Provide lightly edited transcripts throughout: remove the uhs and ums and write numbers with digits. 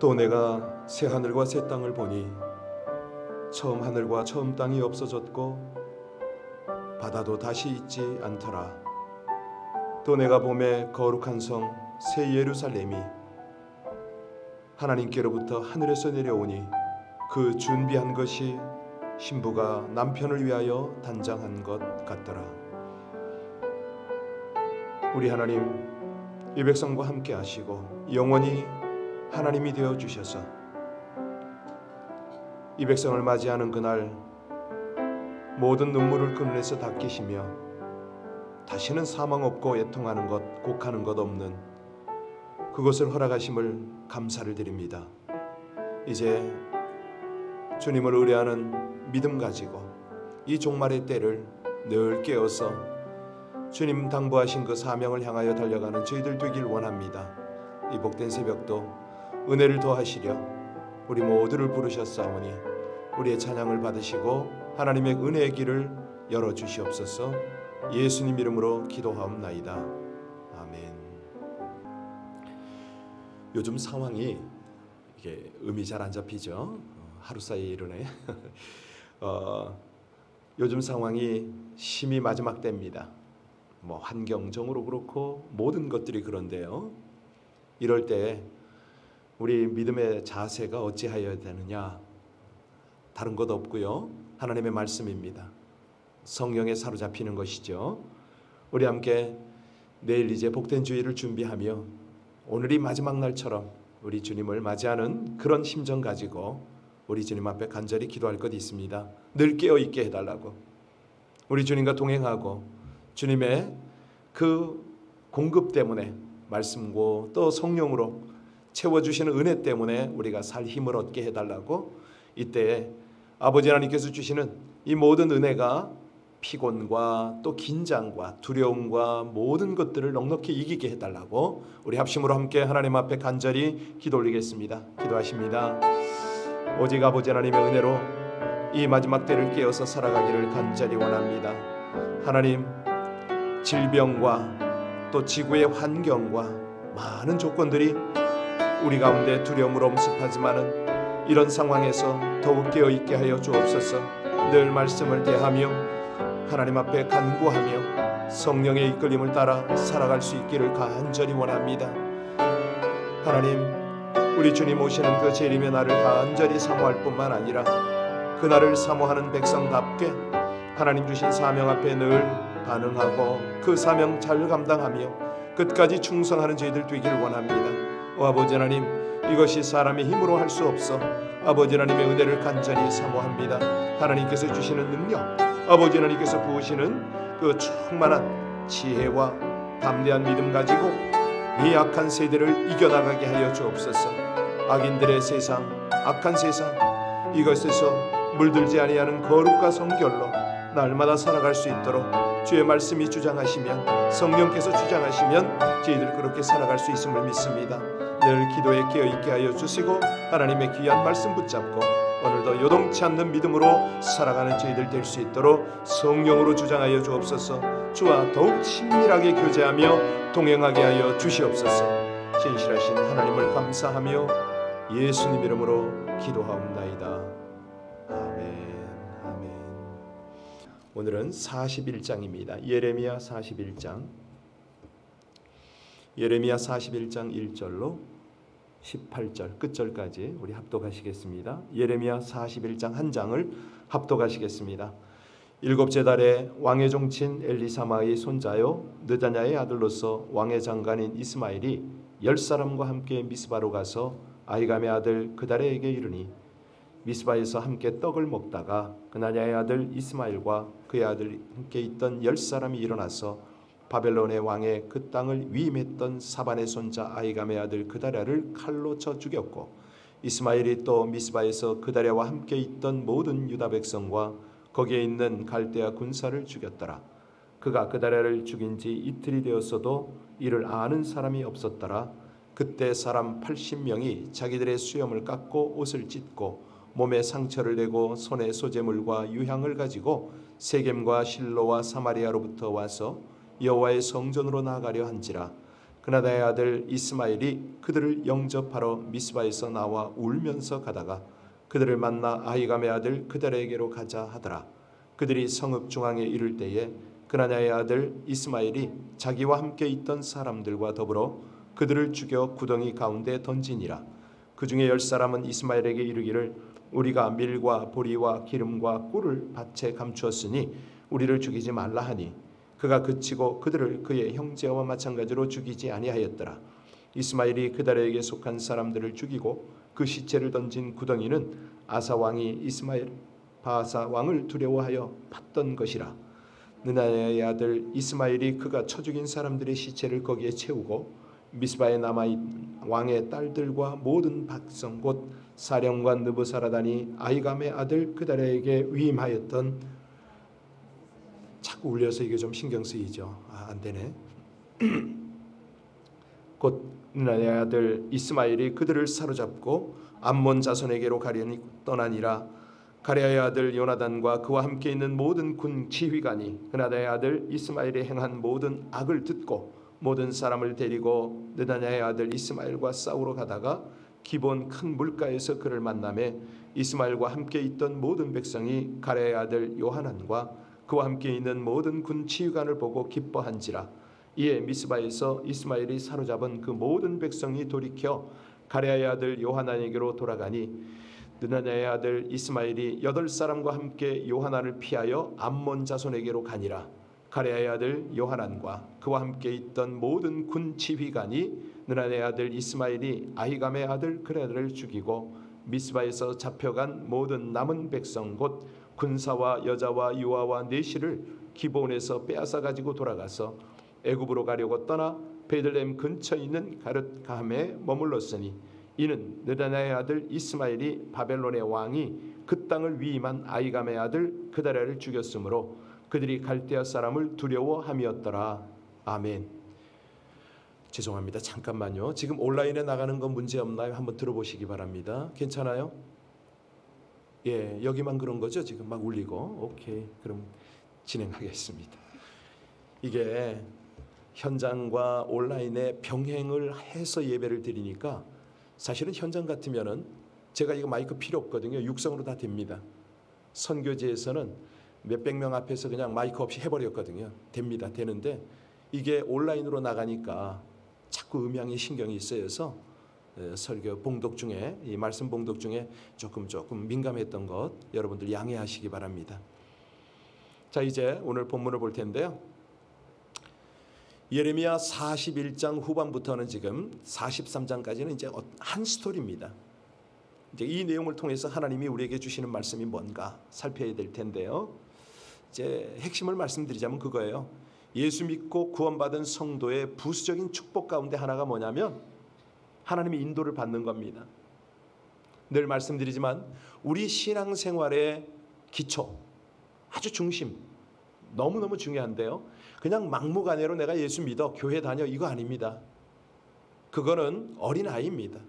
또 내가 새 하늘과 새 땅을 보니 처음 하늘과 처음 땅이 없어졌고 바다도 다시 있지 않더라. 또 내가 보매 거룩한 성 새 예루살렘이 하나님께로부터 하늘에서 내려오니 그 준비한 것이 신부가 남편을 위하여 단장한 것 같더라. 우리 하나님, 이 백성과 함께 하시고 영원히 하나님이 되어 주셔서 이 백성을 맞이하는 그날 모든 눈물을 그 눈에서 닦이시며 다시는 사망 없고 애통하는 것, 곡하는 것 없는 그것을 허락하심을 감사를 드립니다. 이제 주님을 의뢰하는 믿음 가지고 이 종말의 때를 늘 깨어서 주님 당부하신 그 사명을 향하여 달려가는 저희들 되길 원합니다. 이 복된 새벽도 은혜를 더하시려 우리 모두를 부르셨사오니 우리의 찬양을 받으시고 하나님의 은혜의 길을 열어주시옵소서. 예수님 이름으로 기도하옵나이다. 아멘. 요즘 상황이 이게 음이 잘 안 잡히죠. 하루 사이에 이러네. 요즘 상황이 심히 마지막 때입니다. 뭐 환경적으로 그렇고 모든 것들이 그런데요. 이럴 때 우리 믿음의 자세가 어찌하여야 되느냐? 다른 것 없고요. 하나님의 말씀입니다. 성령에 사로잡히는 것이죠. 우리 함께 내일 이제 복된 주일을 준비하며 오늘이 마지막 날처럼 우리 주님을 맞이하는 그런 심정 가지고 우리 주님 앞에 간절히 기도할 것 있습니다. 늘 깨어있게 해달라고, 우리 주님과 동행하고 주님의 그 공급 때문에 말씀고 또 성령으로 채워주시는 은혜 때문에 우리가 살 힘을 얻게 해달라고, 이때 아버지 하나님께서 주시는 이 모든 은혜가 피곤과 또 긴장과 두려움과 모든 것들을 넉넉히 이기게 해달라고 우리 합심으로 함께 하나님 앞에 간절히 기도 올리겠습니다. 기도하십니다. 오직 아버지 하나님의 은혜로 이 마지막 때를 깨어서 살아가기를 간절히 원합니다. 하나님, 질병과 또 지구의 환경과 많은 조건들이 우리 가운데 두려움으로 엄습하지만은 이런 상황에서 더욱 깨어있게 하여 주옵소서. 늘 말씀을 대하며 하나님 앞에 간구하며 성령의 이끌림을 따라 살아갈 수 있기를 간절히 원합니다. 하나님, 우리 주님 오시는 그 재림의 날을 간절히 사모할 뿐만 아니라 그날을 사모하는 백성답게 하나님 주신 사명 앞에 늘 반응하고 그 사명 잘 감당하며 끝까지 충성하는 저희들 되길 원합니다. 아버지 하나님, 이것이 사람의 힘으로 할 수 없어 아버지 하나님의 은혜를 간절히 사모합니다. 하나님께서 주시는 능력, 아버지 하나님께서 부으시는 그 충만한 지혜와 담대한 믿음 가지고 이 악한 세대를 이겨나가게 하여 주옵소서. 악인들의 세상, 악한 세상, 이것에서 물들지 아니하는 거룩과 성결로 날마다 살아갈 수 있도록 주의 말씀이 주장하시면, 성령께서 주장하시면 저희들 그렇게 살아갈 수 있음을 믿습니다. 늘 기도에 깨어있게 하여 주시고 하나님의 귀한 말씀 붙잡고 오늘도 요동치 않는 믿음으로 살아가는 저희들 될 수 있도록 성령으로 주장하여 주옵소서. 주와 더욱 친밀하게 교제하며 동행하게 하여 주시옵소서. 진실하신 하나님을 감사하며 예수님 이름으로 기도하옵나이다. 아멘. 아멘. 오늘은 41장입니다. 예레미야 41장. 예레미야 41장 1절로 18절 끝절까지 우리 합독하시겠습니다. 예레미야 41장 한 장을 합독하시겠습니다. 일곱째 달에 왕의 종친 엘리사마의 손자요 느다냐의 아들로서 왕의 장관인 이스마엘이 10사람과 함께 미스바로 가서 아히감의 아들 그달에게 이르니, 미스바에서 함께 떡을 먹다가 그나냐의 아들 이스마엘과 그의 아들 함께 있던 10사람이 일어나서 바벨론의 왕의 그 땅을 위임했던 사반의 손자 아히감의 아들 그다랴를 칼로 쳐 죽였고, 이스마엘이 또 미스바에서 그다랴와 함께 있던 모든 유다 백성과 거기에 있는 갈대아 군사를 죽였더라. 그가 그다랴를 죽인 지 이틀이 되었어도 이를 아는 사람이 없었더라. 그때 사람 80명이 자기들의 수염을 깎고 옷을 찢고 몸에 상처를 내고 손에 소재물과 유향을 가지고 세겜과 실로와 사마리아로부터 와서 여호와의 성전으로 나아가려 한지라. 그나다의 아들 이스마엘이 그들을 영접하러 미스바에서 나와 울면서 가다가 그들을 만나 아히감의 아들 그달에게로 가자 하더라. 그들이 성읍 중앙에 이를 때에 그나냐의 아들 이스마엘이 자기와 함께 있던 사람들과 더불어 그들을 죽여 구덩이 가운데 던지니라. 그 중에 10사람은 이스마엘에게 이르기를 우리가 밀과 보리와 기름과 꿀을 밭에 감추었으니 우리를 죽이지 말라 하니 그가 그치고 그들을 그의 형제와 마찬가지로 죽이지 아니하였더라. 이스마엘이 그달에게 속한 사람들을 죽이고 그 시체를 던진 구덩이는 아사 왕이 이스마엘 바아사 왕을 두려워하여 팠던 것이라. 느나야의 아들 이스마엘이 그가 쳐 죽인 사람들의 시체를 거기에 채우고 미스바에 남아있는 왕의 딸들과 모든 백성 곧 사령관 느부사라단이 아히감의 아들 그달에게 위임하였던. 자꾸 울려서 이게 좀 신경 쓰이죠. 안 되네. 곧 느나야의 아들 이스마엘이 그들을 사로잡고 암몬 자손에게로 가려니 떠나니라. 가랴의 아들 요나단과 그와 함께 있는 모든 군 지휘관이 그나다의 아들 이스마엘이 행한 모든 악을 듣고 모든 사람을 데리고 느다냐의 아들 이스마엘과 싸우러 가다가 기본 큰 물가에서 그를 만나매 이스마엘과 함께 있던 모든 백성이 가랴의 아들 요하난과 그와 함께 있는 모든 군 지휘관을 보고 기뻐한지라. 이에 미스바에서 이스마엘이 사로잡은 그 모든 백성이 돌이켜 가랴의 아들 요하난에게로 돌아가니 느나냐의 아들 이스마엘이 8사람과 함께 요하난을 피하여 암몬 자손에게로 가니라. 가랴의 아들 요하난과 그와 함께 있던 모든 군 지휘관이 느나냐의 아들 이스마엘이 아히감의 아들 그레를 죽이고 미스바에서 잡혀간 모든 남은 백성 곧 군사와 여자와 유아와 내시를 기브온에서 빼앗아 가지고 돌아가서 애굽으로 가려고 떠나 베들레헴 근처에 있는 가르감에 머물렀으니 이는 느다냐의 아들 이스마엘이 바벨론의 왕이 그 땅을 위임한 아히감의 아들 그다랴를 죽였으므로 그들이 갈대아 사람을 두려워함이었더라. 아멘. 죄송합니다. 잠깐만요. 지금 온라인에 나가는 건 문제 없나요? 한번 들어보시기 바랍니다. 괜찮아요? 예, 여기만 그런 거죠? 지금 막 울리고. 오케이. 그럼 진행하겠습니다. 이게 현장과 온라인에 병행을 해서 예배를 드리니까 사실은 현장 같으면은 제가 이거 마이크 필요 없거든요. 육성으로 다 됩니다. 선교지에서는 몇백 명 앞에서 그냥 마이크 없이 해버렸거든요. 됩니다. 되는데 이게 온라인으로 나가니까 자꾸 음향이 신경이 쓰여서 설교 봉독 중에 이 말씀 봉독 중에 조금 민감했던 것 여러분들 양해하시기 바랍니다. 자, 이제 오늘 본문을 볼 텐데요. 예레미야 41장 후반부터는 지금 43장까지는 이제 한 스토리입니다. 이제 이 내용을 통해서 하나님이 우리에게 주시는 말씀이 뭔가 살펴야 될 텐데요. 이제 핵심을 말씀드리자면 그거예요. 예수 믿고 구원받은 성도의 부수적인 축복 가운데 하나가 뭐냐면 하나님의 인도를 받는 겁니다. 늘 말씀드리지만 우리 신앙생활의 기초, 아주 중심, 너무너무 중요한데요. 그냥 막무가내로 내가 예수 믿어 교회 다녀 이거 아닙니다. 그거는 어린아이입니다.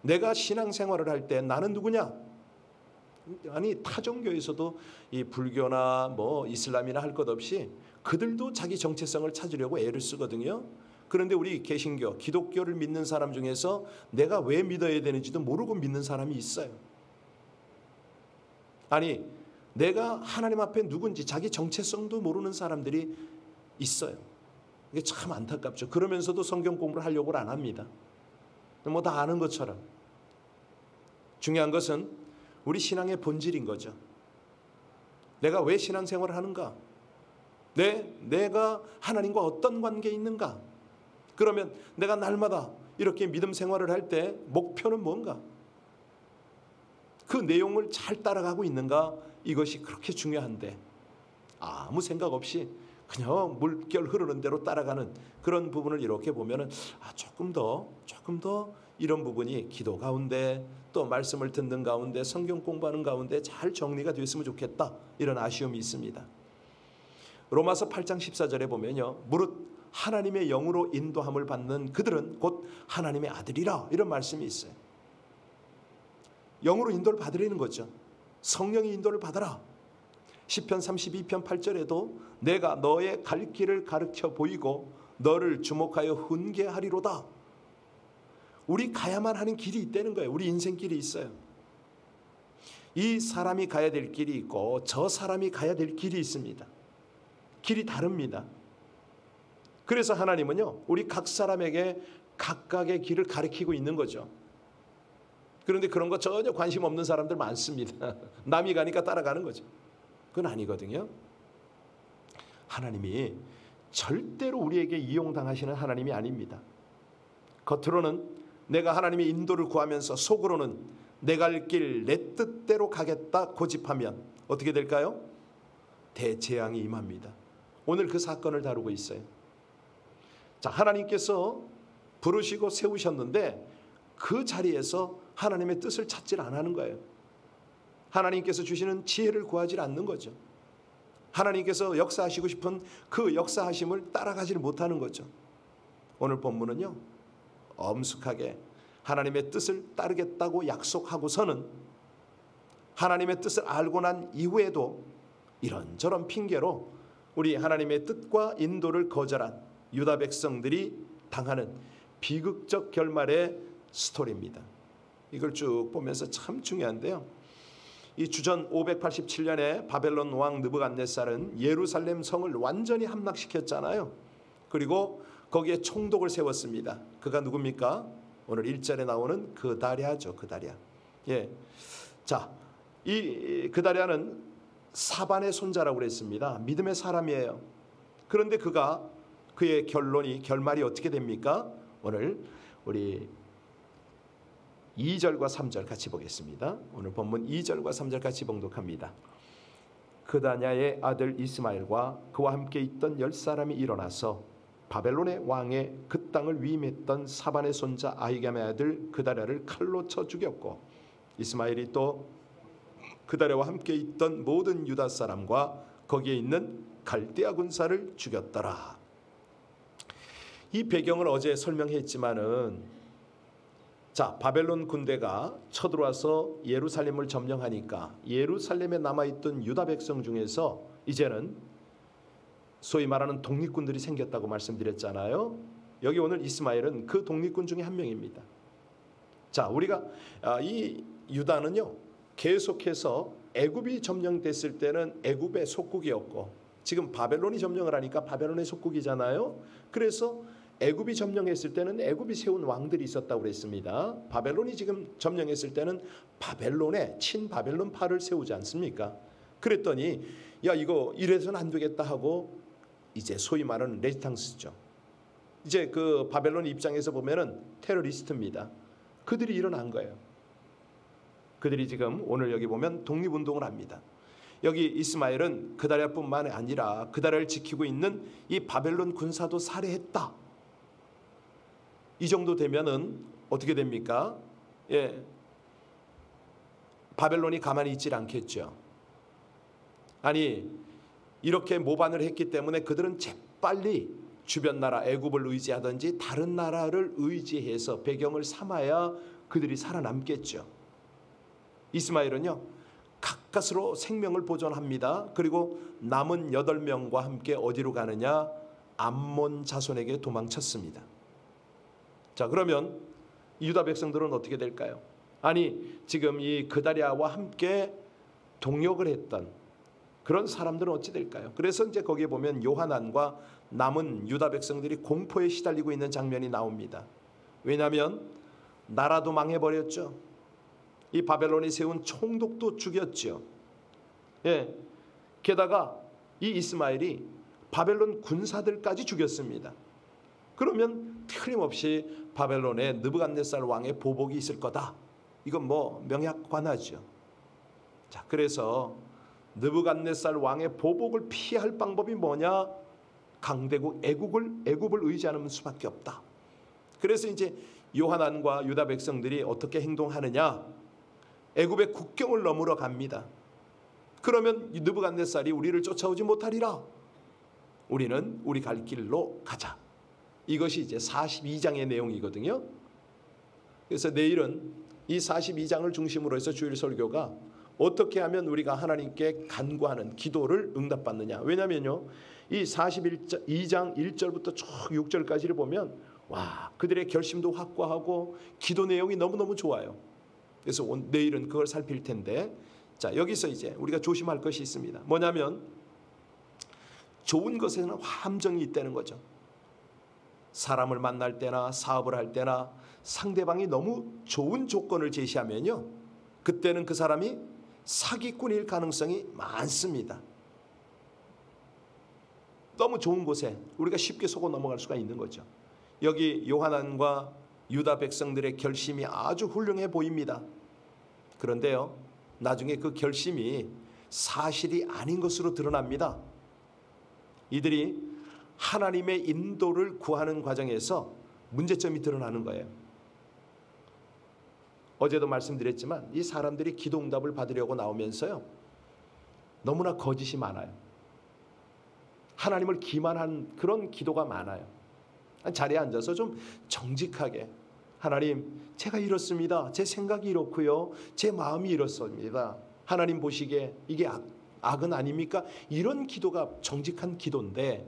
내가 신앙생활을 할 때 나는 누구냐? 아니 타종교에서도 이 불교나 뭐 이슬람이나 할 것 없이 그들도 자기 정체성을 찾으려고 애를 쓰거든요. 그런데 우리 개신교, 기독교를 믿는 사람 중에서 내가 왜 믿어야 되는지도 모르고 믿는 사람이 있어요. 아니 내가 하나님 앞에 누군지 자기 정체성도 모르는 사람들이 있어요. 이게 참 안타깝죠. 그러면서도 성경 공부를 하려고 안 합니다. 뭐 다 아는 것처럼. 중요한 것은 우리 신앙의 본질인 거죠. 내가 왜 신앙생활을 하는가? 내가 하나님과 어떤 관계에 있는가? 그러면 내가 날마다 이렇게 믿음 생활을 할 때 목표는 뭔가? 그 내용을 잘 따라가고 있는가? 이것이 그렇게 중요한데 아무 생각 없이 그냥 물결 흐르는 대로 따라가는 그런 부분을 이렇게 보면은 조금 더 이런 부분이 기도 가운데 또 말씀을 듣는 가운데 성경 공부하는 가운데 잘 정리가 됐으면 좋겠다 이런 아쉬움이 있습니다. 로마서 8장 14절에 보면요. 무릇 하나님의 영으로 인도함을 받는 그들은 곧 하나님의 아들이라 이런 말씀이 있어요. 영으로 인도를 받으려는 거죠. 성령의 인도를 받아라. 시편 32편 8절에도 내가 너의 갈 길을 가르쳐 보이고 너를 주목하여 훈계하리로다. 우리 가야만 하는 길이 있다는 거예요. 우리 인생길이 있어요. 이 사람이 가야 될 길이 있고 저 사람이 가야 될 길이 있습니다. 길이 다릅니다. 그래서 하나님은요, 우리 각 사람에게 각각의 길을 가리키고 있는 거죠. 그런데 그런 거 전혀 관심 없는 사람들 많습니다. 남이 가니까 따라가는 거죠. 그건 아니거든요. 하나님이 절대로 우리에게 이용당하시는 하나님이 아닙니다. 겉으로는 내가 하나님의 인도를 구하면서 속으로는 내 갈 길 내 뜻대로 가겠다 고집하면 어떻게 될까요? 대재앙이 임합니다. 오늘 그 사건을 다루고 있어요. 자, 하나님께서 부르시고 세우셨는데 그 자리에서 하나님의 뜻을 찾질 않는 거예요. 하나님께서 주시는 지혜를 구하지 않는 거죠. 하나님께서 역사하시고 싶은 그 역사하심을 따라가지를 못하는 거죠. 오늘 본문은요, 엄숙하게 하나님의 뜻을 따르겠다고 약속하고서는 하나님의 뜻을 알고 난 이후에도 이런저런 핑계로 우리 하나님의 뜻과 인도를 거절한 유다 백성들이 당하는 비극적 결말의 스토리입니다. 이걸 쭉 보면서 참 중요한데요. 이 주전 587년에 바벨론 왕 느부갓네살은 예루살렘 성을 완전히 함락시켰잖아요. 그리고 거기에 총독을 세웠습니다. 그가 누굽니까? 오늘 1절에 나오는 그다랴죠. 그다랴. 예. 자, 이 그다랴는 사반의 손자라고 그랬습니다. 믿음의 사람이에요. 그런데 그의 결말이 어떻게 됩니까? 오늘 우리 2절과 3절 같이 보겠습니다. 오늘 본문 2절과 3절 같이 봉독합니다. 그다냐의 아들 이스마엘과 그와 함께 있던 10사람이 일어나서 바벨론의 왕의 그 땅을 위임했던 사반의 손자 아히감의 아들 그다랴를 칼로 쳐 죽였고, 이스마엘이 또 그다랴와 함께 있던 모든 유다 사람과 거기에 있는 갈대아 군사를 죽였더라. 이 배경을 어제 설명했지만은, 자, 바벨론 군대가 쳐들어와서 예루살렘을 점령하니까 예루살렘에 남아있던 유다 백성 중에서 이제는 소위 말하는 독립군들이 생겼다고 말씀드렸잖아요. 여기 오늘 이스마엘은 그 독립군 중에 한 명입니다. 자, 우리가 이 유다는요, 계속해서 애굽이 점령됐을 때는 애굽의 속국이었고, 지금 바벨론이 점령을 하니까 바벨론의 속국이잖아요. 그래서 애굽이 점령했을 때는 애굽이 세운 왕들이 있었다고 그랬습니다. 바벨론이 지금 점령했을 때는 바벨론의 친바벨론파를 세우지 않습니까? 그랬더니 야, 이거 이래서는 안 되겠다 하고 이제 소위 말하는 레지탕스죠. 이제 그 바벨론 입장에서 보면은 테러리스트입니다. 그들이 일어난 거예요. 그들이 지금 오늘 여기 보면 독립운동을 합니다. 여기 이스마엘은 그다랴뿐만 아니라 그다랴를 지키고 있는 이 바벨론 군사도 살해했다. 이 정도 되면은 어떻게 됩니까? 예, 바벨론이 가만히 있질 않겠죠. 아니, 이렇게 모반을 했기 때문에 그들은 재빨리 주변 나라 애굽을 의지하든지 다른 나라를 의지해서 배경을 삼아야 그들이 살아남겠죠. 이스마엘은요, 가까스로 생명을 보존합니다. 그리고 남은 8명과 함께 어디로 가느냐? 암몬 자손에게 도망쳤습니다. 자, 그러면 유다 백성들은 어떻게 될까요? 아니, 지금 이 그다랴와 함께 동역을 했던 그런 사람들은 어찌 될까요? 그래서 이제 거기에 보면 요하난과 남은 유다 백성들이 공포에 시달리고 있는 장면이 나옵니다. 왜냐하면 나라도 망해버렸죠. 이 바벨론이 세운 총독도 죽였죠. 예, 게다가 이 이스마엘이 바벨론 군사들까지 죽였습니다. 그러면 틀림없이 바벨론에 느부갓네살 왕의 보복이 있을 거다. 이건 뭐 명약관하죠. 자, 그래서 느부갓네살 왕의 보복을 피할 방법이 뭐냐? 강대국 애굽을 의지하는 수밖에 없다. 그래서 이제 요하난과 유다 백성들이 어떻게 행동하느냐? 애굽의 국경을 넘으러 갑니다. 그러면 느부갓네살이 우리를 쫓아오지 못하리라. 우리는 우리 갈 길로 가자. 이것이 이제 42장의 내용이거든요. 그래서 내일은 이 42장을 중심으로 해서 주일 설교가 어떻게 하면 우리가 하나님께 간구하는 기도를 응답받느냐. 왜냐하면요, 이 42장 1절부터 쭉 6절까지를 보면 와, 그들의 결심도 확고하고 기도 내용이 너무너무 좋아요. 그래서 내일은 그걸 살필 텐데, 자, 여기서 이제 우리가 조심할 것이 있습니다. 뭐냐면 좋은 것에는 함정이 있다는 거죠. 사람을 만날 때나 사업을 할 때나 상대방이 너무 좋은 조건을 제시하면요, 그때는 그 사람이 사기꾼일 가능성이 많습니다. 너무 좋은 곳에 우리가 쉽게 속아 넘어갈 수가 있는 거죠. 여기 요하난과 유다 백성들의 결심이 아주 훌륭해 보입니다. 그런데요, 나중에 그 결심이 사실이 아닌 것으로 드러납니다. 이들이 하나님의 인도를 구하는 과정에서 문제점이 드러나는 거예요. 어제도 말씀드렸지만 이 사람들이 기도 응답을 받으려고 나오면서요, 너무나 거짓이 많아요. 하나님을 기만한 그런 기도가 많아요. 자리에 앉아서 좀 정직하게, 하나님, 제가 이렇습니다. 제 생각이 이렇고요. 제 마음이 이렇습니다. 하나님 보시기에 이게 악은 아닙니까? 이런 기도가 정직한 기도인데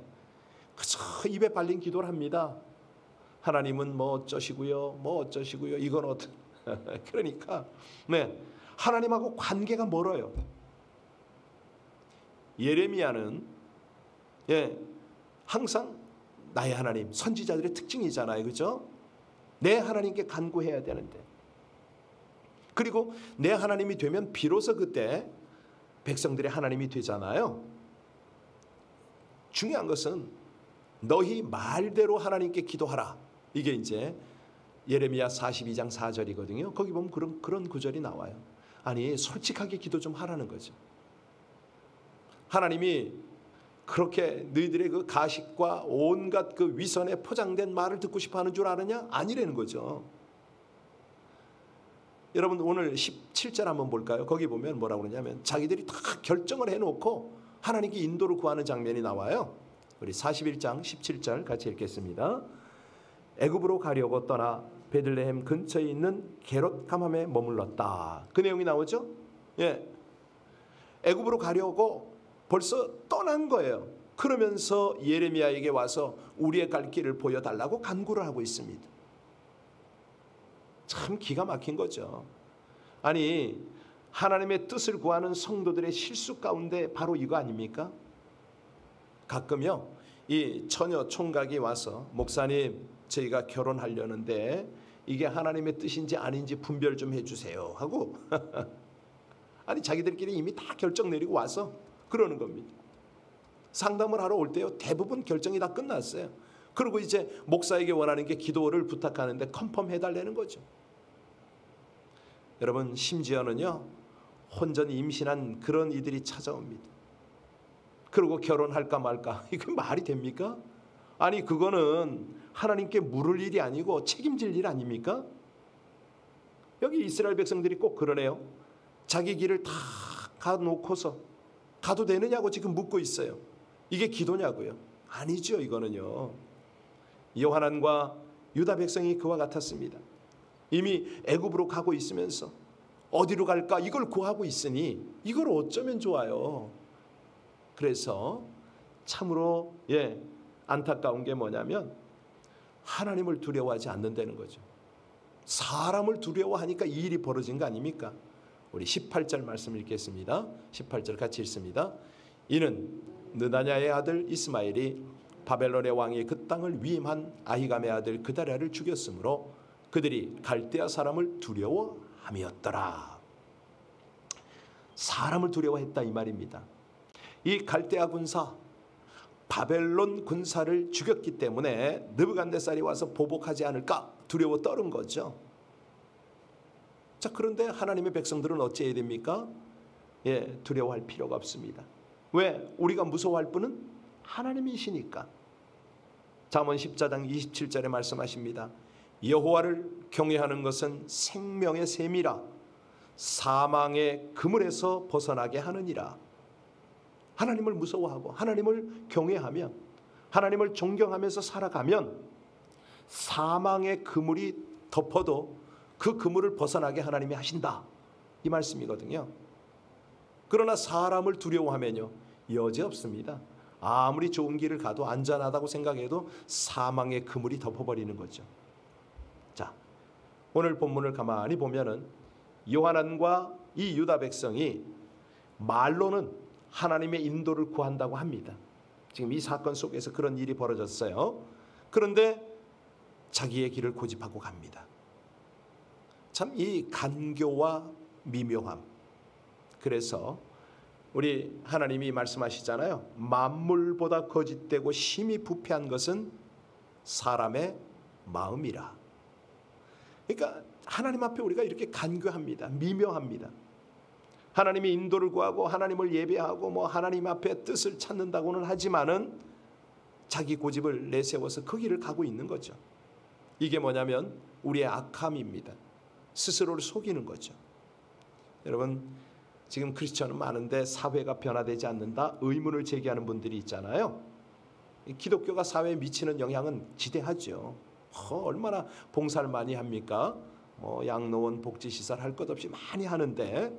그저 입에 발린 기도를 합니다. 하나님은 뭐 어쩌시고요, 뭐 어쩌시고요, 이건 어떤 그러니까 네, 하나님하고 관계가 멀어요. 예레미야는 항상 나의 하나님, 선지자들의 특징이잖아요, 그죠? 내 하나님께 간구해야 되는데, 그리고 내 하나님이 되면 비로소 그때 백성들의 하나님이 되잖아요. 중요한 것은 너희 말대로 하나님께 기도하라. 이게 이제 예레미야 42장 4절이거든요. 거기 보면 그런 구절이 나와요. 아니, 솔직하게 기도 좀 하라는 거죠. 하나님이 그렇게 너희들의 그 가식과 온갖 그 위선에 포장된 말을 듣고 싶어 하는 줄 아느냐? 아니라는 거죠. 여러분, 오늘 17절 한번 볼까요? 거기 보면 뭐라고 그러냐면 자기들이 다 결정을 해놓고 하나님께 인도를 구하는 장면이 나와요. 우리 41장 17절 같이 읽겠습니다. 애굽으로 가려고 떠나 베들레헴 근처에 있는 게롯 가맘에 머물렀다. 그 내용이 나오죠? 예, 애굽으로 가려고 벌써 떠난 거예요. 그러면서 예레미야에게 와서 우리의 갈 길을 보여달라고 간구를 하고 있습니다. 참 기가 막힌 거죠. 아니, 하나님의 뜻을 구하는 성도들의 실수 가운데 바로 이거 아닙니까? 가끔요, 이 처녀 총각이 와서 목사님, 저희가 결혼하려는데 이게 하나님의 뜻인지 아닌지 분별 좀 해주세요 하고 아니, 자기들끼리 이미 다 결정 내리고 와서 그러는 겁니다. 상담을 하러 올 때요, 대부분 결정이 다 끝났어요. 그리고 이제 목사에게 원하는 게 기도를 부탁하는데 컨펌 해달라는 거죠. 여러분, 심지어는요, 혼전 임신한 그런 이들이 찾아옵니다. 그리고 결혼할까 말까, 이게 말이 됩니까? 아니, 그거는 하나님께 물을 일이 아니고 책임질 일 아닙니까? 여기 이스라엘 백성들이 꼭 그러네요. 자기 길을 다 가놓고서 가도 되느냐고 지금 묻고 있어요. 이게 기도냐고요? 아니죠. 이거는요, 요하난과 유다 백성이 그와 같았습니다. 이미 애굽으로 가고 있으면서 어디로 갈까 이걸 구하고 있으니 이걸 어쩌면 좋아요. 그래서 참으로 안타까운 게 뭐냐면 하나님을 두려워하지 않는다는 거죠. 사람을 두려워하니까 이 일이 벌어진 거 아닙니까? 우리 18절 말씀 읽겠습니다. 18절 같이 읽습니다. 이는 느다냐의 아들 이스마엘이 바벨론의 왕이 그 땅을 위임한 아히감의 아들 그다랴를 죽였으므로 그들이 갈대아 사람을 두려워함이었더라. 사람을 두려워했다 이 말입니다. 이 갈대아 군사, 바벨론 군사를 죽였기 때문에 느부갓네살이 와서 보복하지 않을까 두려워 떨은 거죠. 자, 그런데 하나님의 백성들은 어찌해야 됩니까? 두려워할 필요가 없습니다. 왜? 우리가 무서워할 분은 하나님이시니까. 잠언 14장 27절에 말씀하십니다. 여호와를 경외하는 것은 생명의 셈이라 사망의 그물에서 벗어나게 하느니라. 하나님을 무서워하고 하나님을 경외하면, 하나님을 존경하면서 살아가면 사망의 그물이 덮어도 그 그물을 벗어나게 하나님이 하신다, 이 말씀이거든요. 그러나 사람을 두려워하면요, 여지없습니다. 아무리 좋은 길을 가도 안전하다고 생각해도 사망의 그물이 덮어버리는 거죠. 자, 오늘 본문을 가만히 보면은 요한안과 이 유다 백성이 말로는 하나님의 인도를 구한다고 합니다. 지금 이 사건 속에서 그런 일이 벌어졌어요. 그런데 자기의 길을 고집하고 갑니다. 참 이 간교와 미묘함. 그래서 우리 하나님이 말씀하시잖아요. 만물보다 거짓되고 심히 부패한 것은 사람의 마음이라. 그러니까 하나님 앞에 우리가 이렇게 간교합니다. 미묘합니다. 하나님의 인도를 구하고 하나님을 예배하고 뭐 하나님 앞에 뜻을 찾는다고는 하지만은 자기 고집을 내세워서 그 길을 가고 있는 거죠. 이게 뭐냐면 우리의 악함입니다. 스스로를 속이는 거죠. 여러분, 지금 크리스천은 많은데 사회가 변화되지 않는다 의문을 제기하는 분들이 있잖아요. 기독교가 사회에 미치는 영향은 지대하죠. 얼마나 봉사를 많이 합니까? 양로원 복지시설 할 것 없이 많이 하는데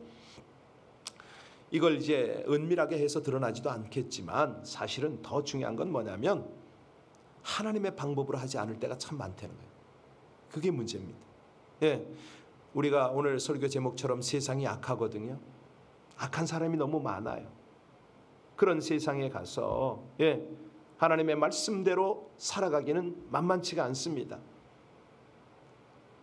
이걸 이제 은밀하게 해서 드러나지도 않겠지만 사실은 더 중요한 건 뭐냐면 하나님의 방법으로 하지 않을 때가 참 많다는 거예요. 그게 문제입니다. 예, 우리가 오늘 설교 제목처럼 세상이 악하거든요. 악한 사람이 너무 많아요. 그런 세상에 가서 하나님의 말씀대로 살아가기는 만만치가 않습니다.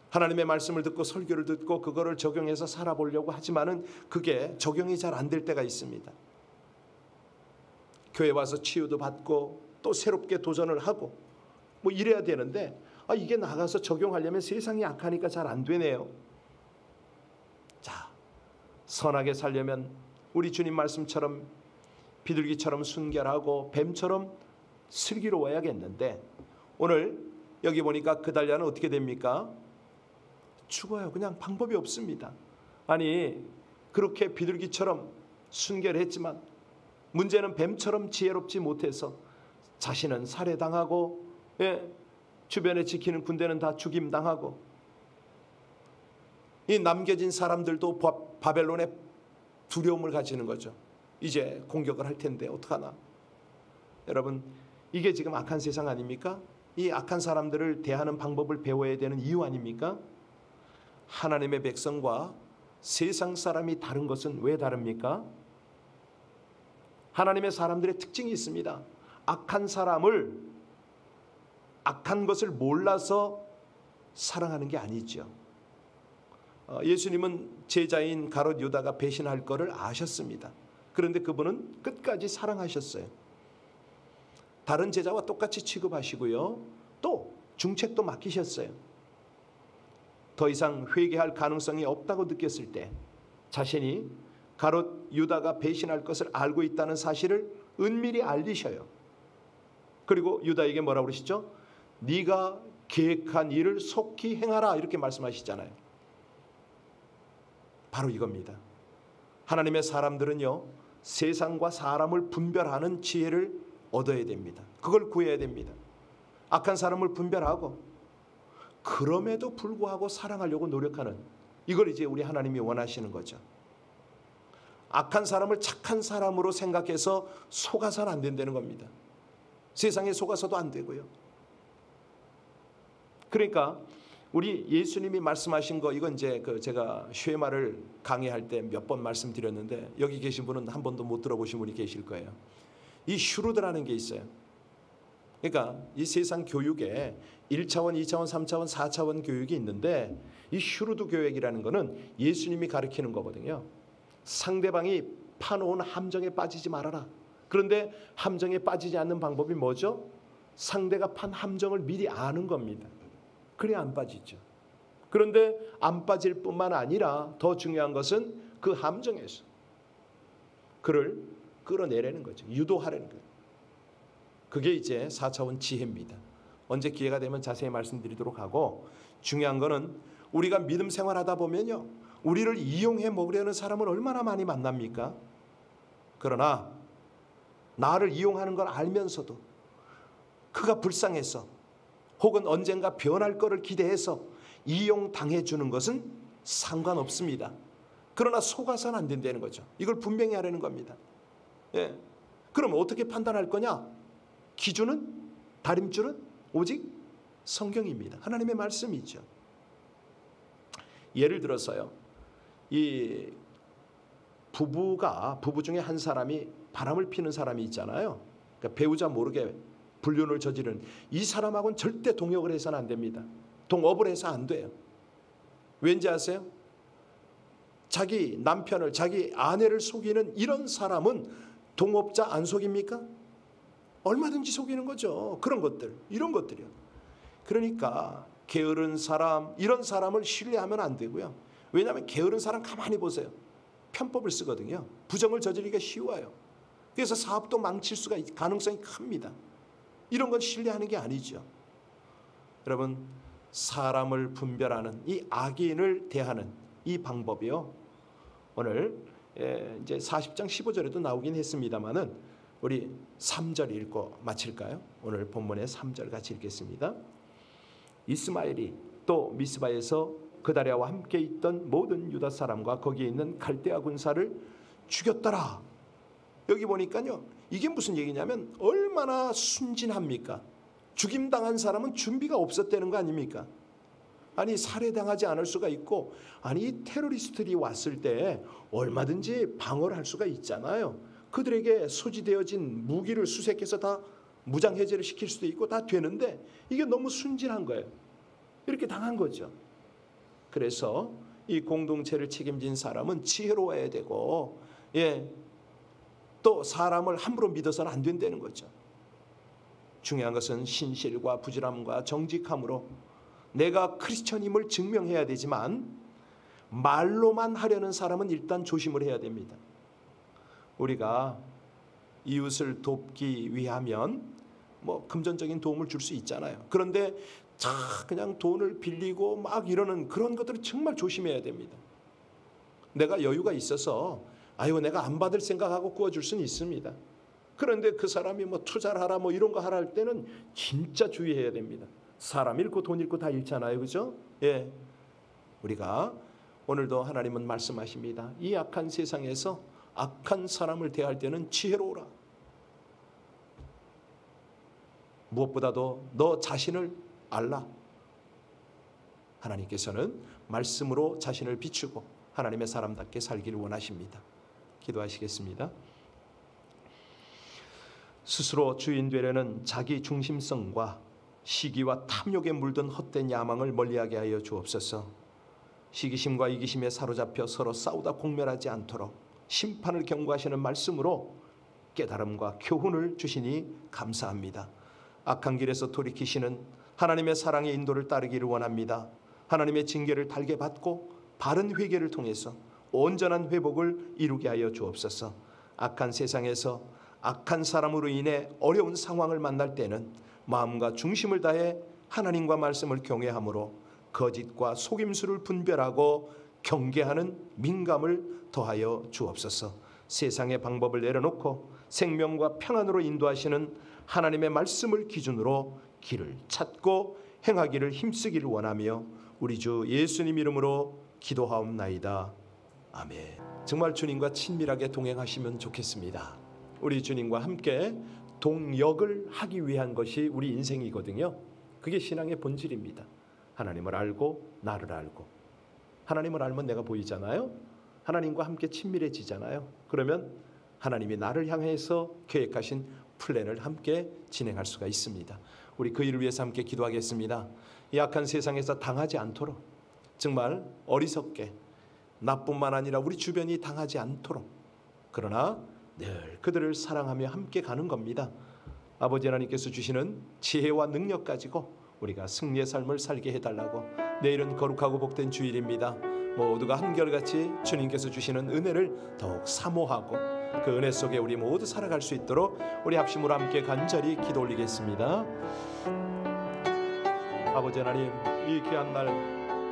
하나님의 말씀을 듣고 설교를 듣고 그거를 적용해서 살아보려고 하지만은 그게 적용이 잘 안 될 때가 있습니다. 교회 와서 치유도 받고 또 새롭게 도전을 하고 뭐 이래야 되는데 이게 나가서 적용하려면 세상이 악하니까 잘 안 되네요. 자, 선하게 살려면 우리 주님 말씀처럼 비둘기처럼 순결하고 뱀처럼 슬기로워야겠는데 오늘 여기 보니까 그달랴는 어떻게 됩니까? 죽어요. 그냥 방법이 없습니다. 아니 그렇게 비둘기처럼 순결했지만 문제는 뱀처럼 지혜롭지 못해서 자신은 살해당하고 주변에 지키는 군대는 다 죽임당하고 이 남겨진 사람들도 바벨론의 두려움을 가지는 거죠. 이제 공격을 할 텐데 어떡하나. 여러분, 이게 지금 악한 세상 아닙니까? 이 악한 사람들을 대하는 방법을 배워야 되는 이유 아닙니까? 하나님의 백성과 세상 사람이 다른 것은 왜 다릅니까? 하나님의 사람들의 특징이 있습니다. 악한 사람을 악한 것을 몰라서 사랑하는 게 아니죠. 예수님은 제자인 가롯 유다가 배신할 것을 아셨습니다. 그런데 그분은 끝까지 사랑하셨어요. 다른 제자와 똑같이 취급하시고요. 또 중책도 맡기셨어요. 더 이상 회개할 가능성이 없다고 느꼈을 때 자신이 가롯 유다가 배신할 것을 알고 있다는 사실을 은밀히 알리셔요. 그리고 유다에게 뭐라고 그러시죠? 네가 계획한 일을 속히 행하라 이렇게 말씀하시잖아요. 바로 이겁니다. 하나님의 사람들은요, 세상과 사람을 분별하는 지혜를 얻어야 됩니다. 그걸 구해야 됩니다. 악한 사람을 분별하고 그럼에도 불구하고 사랑하려고 노력하는, 이걸 이제 우리 하나님이 원하시는 거죠. 악한 사람을 착한 사람으로 생각해서 속아서는 안 된다는 겁니다. 세상에 속아서도 안 되고요. 그러니까 우리 예수님이 말씀하신 거, 이건 이제 제가 쉐마를 강의할 때 몇 번 말씀드렸는데 여기 계신 분은 한 번도 못 들어보신 분이 계실 거예요. 이 슈루드라는 게 있어요. 그러니까 이 세상 교육에 1차원, 2차원, 3차원, 4차원 교육이 있는데 이 슈루드 교육이라는 거는 예수님이 가르치는 거거든요. 상대방이 파놓은 함정에 빠지지 말아라. 그런데 함정에 빠지지 않는 방법이 뭐죠? 상대가 판 함정을 미리 아는 겁니다. 그래야 안 빠지죠. 그런데 안 빠질 뿐만 아니라 더 중요한 것은 그 함정에서 그를 끌어내려는 거죠. 유도하려는 거예요. 그게 이제 4차원 지혜입니다. 언제 기회가 되면 자세히 말씀드리도록 하고, 중요한 거는 우리가 믿음 생활하다 보면요, 우리를 이용해 먹으려는 사람을 얼마나 많이 만납니까? 그러나 나를 이용하는 걸 알면서도 그가 불쌍해서 혹은 언젠가 변할 거를 기대해서 이용당해 주는 것은 상관없습니다. 그러나 속아서는 안 된다는 거죠. 이걸 분명히 하려는 겁니다. 그럼 어떻게 판단할 거냐? 기준은, 다림줄은 오직 성경입니다. 하나님의 말씀이죠. 예를 들어서요, 이 부부 중에 한 사람이 바람을 피는 사람이 있잖아요. 그러니까 배우자 모르게 불륜을 저지른 이 사람하고는 절대 동역을 해서는 안 됩니다. 동업을 해서 안 돼요. 왠지 아세요? 자기 남편을, 자기 아내를 속이는 이런 사람은 동업자 안 속입니까? 얼마든지 속이는 거죠. 그런 것들, 이런 것들이요. 그러니까 게으른 사람, 이런 사람을 신뢰하면 안 되고요. 왜냐하면 게으른 사람 가만히 보세요. 편법을 쓰거든요. 부정을 저지르기가 쉬워요. 그래서 사업도 망칠 수가 가능성이 큽니다. 이런 건 신뢰하는 게 아니죠. 여러분, 사람을 분별하는 이 악인을 대하는 이 방법이요, 오늘 이제 40장 15절에도 나오긴 했습니다만은 우리 3절 읽고 마칠까요? 오늘 본문의 3절 같이 읽겠습니다. 이스마엘이 또 미스바에서 그다랴와 함께 있던 모든 유다 사람과 거기에 있는 갈대아 군사를 죽였더라. 여기 보니까요, 이게 무슨 얘기냐면 얼마나 순진합니까? 죽임당한 사람은 준비가 없었다는 거 아닙니까? 아니, 살해당하지 않을 수가 있고, 아니 테러리스트들이 왔을 때 얼마든지 방어를 할 수가 있잖아요. 그들에게 소지되어진 무기를 수색해서 다 무장해제를 시킬 수도 있고 다 되는데 이게 너무 순진한 거예요. 이렇게 당한 거죠. 그래서 이 공동체를 책임진 사람은 지혜로워야 되고, 또 사람을 함부로 믿어서는 안 된다는 거죠. 중요한 것은 신실과 부지런함과 정직함으로 내가 크리스천임을 증명해야 되지만 말로만 하려는 사람은 일단 조심을 해야 됩니다. 우리가 이웃을 돕기 위하면 뭐 금전적인 도움을 줄 수 있잖아요. 그런데 그냥 돈을 빌리고 막 이러는 그런 것들을 정말 조심해야 됩니다. 내가 여유가 있어서 내가 안 받을 생각하고 구워줄 수는 있습니다. 그런데 그 사람이 뭐 투자를 하라 뭐 이런 거 하라 할 때는 진짜 주의해야 됩니다. 사람 잃고 돈 잃고 다 잃잖아요. 그죠? 우리가 오늘도 하나님은 말씀하십니다. 이 악한 세상에서 악한 사람을 대할 때는 지혜로우라. 무엇보다도 너 자신을 알라. 하나님께서는 말씀으로 자신을 비추고 하나님의 사람답게 살기를 원하십니다. 기도하시겠습니다. 스스로 주인 되려는 자기 중심성과 시기와 탐욕에 물든 헛된 야망을 멀리하게 하여 주옵소서. 시기심과 이기심에 사로잡혀 서로 싸우다 공멸하지 않도록 심판을 경고하시는 말씀으로 깨달음과 교훈을 주시니 감사합니다. 악한 길에서 돌이키시는 하나님의 사랑의 인도를 따르기를 원합니다. 하나님의 징계를 달게 받고 바른 회개를 통해서 온전한 회복을 이루게 하여 주옵소서. 악한 세상에서 악한 사람으로 인해 어려운 상황을 만날 때는 마음과 중심을 다해 하나님과 말씀을 경외함으로 거짓과 속임수를 분별하고 경계하는 민감을 더하여 주옵소서. 세상의 방법을 내려놓고 생명과 평안으로 인도하시는 하나님의 말씀을 기준으로 길을 찾고 행하기를 힘쓰기를 원하며 우리 주 예수님 이름으로 기도하옵나이다. 아멘. 정말 주님과 친밀하게 동행하시면 좋겠습니다. 우리 주님과 함께 동역을 하기 위한 것이 우리 인생이거든요. 그게 신앙의 본질입니다. 하나님을 알고 나를 알고. 하나님을 알면 내가 보이잖아요. 하나님과 함께 친밀해지잖아요. 그러면 하나님이 나를 향해서 계획하신 플랜을 함께 진행할 수가 있습니다. 우리 그 일을 위해서 함께 기도하겠습니다. 이 악한 세상에서 당하지 않도록, 정말 어리석게 나뿐만 아니라 우리 주변이 당하지 않도록, 그러나 늘 그들을 사랑하며 함께 가는 겁니다. 아버지 하나님께서 주시는 지혜와 능력 가지고 우리가 승리의 삶을 살게 해달라고. 내일은 거룩하고 복된 주일입니다. 모두가 한결같이 주님께서 주시는 은혜를 더욱 사모하고 그 은혜 속에 우리 모두 살아갈 수 있도록 우리 합심으로 함께 간절히 기도 올리겠습니다. 아버지 하나님, 이 귀한 날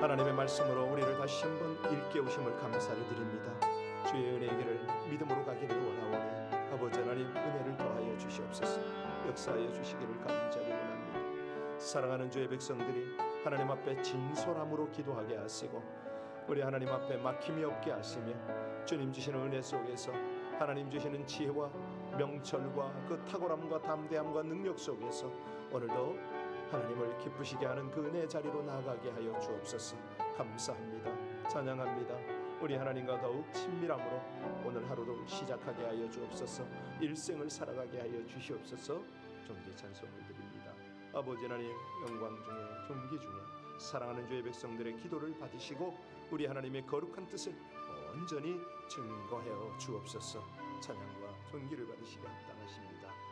하나님의 말씀으로 우리를 다시 한번 일깨우심을 감사를 드립니다. 주의 은혜의 길을 믿음으로 가기를 원하오니 아버지 하나님, 은혜를 더하여 주시옵소서. 역사하여 주시기를 간절히 원합니다. 사랑하는 주의 백성들이 하나님 앞에 진솔함으로 기도하게 하시고 우리 하나님 앞에 막힘이 없게 하시며 주님 주시는 은혜 속에서 하나님 주시는 지혜와 명철과 그 탁월함과 담대함과 능력 속에서 오늘도 하나님을 기쁘시게 하는 그 은혜 자리로 나아가게 하여 주옵소서. 감사합니다. 찬양합니다. 우리 하나님과 더욱 친밀함으로 오늘 하루도 시작하게 하여 주옵소서. 일생을 살아가게 하여 주시옵소서. 존귀 찬송을 드립니다. 아버지 하나님, 영광 중에 존귀 중에 사랑하는 주의 백성들의 기도를 받으시고 우리 하나님의 거룩한 뜻을 온전히 증거하여 주옵소서. 찬양과 존귀를 받으시게 합당하십니다.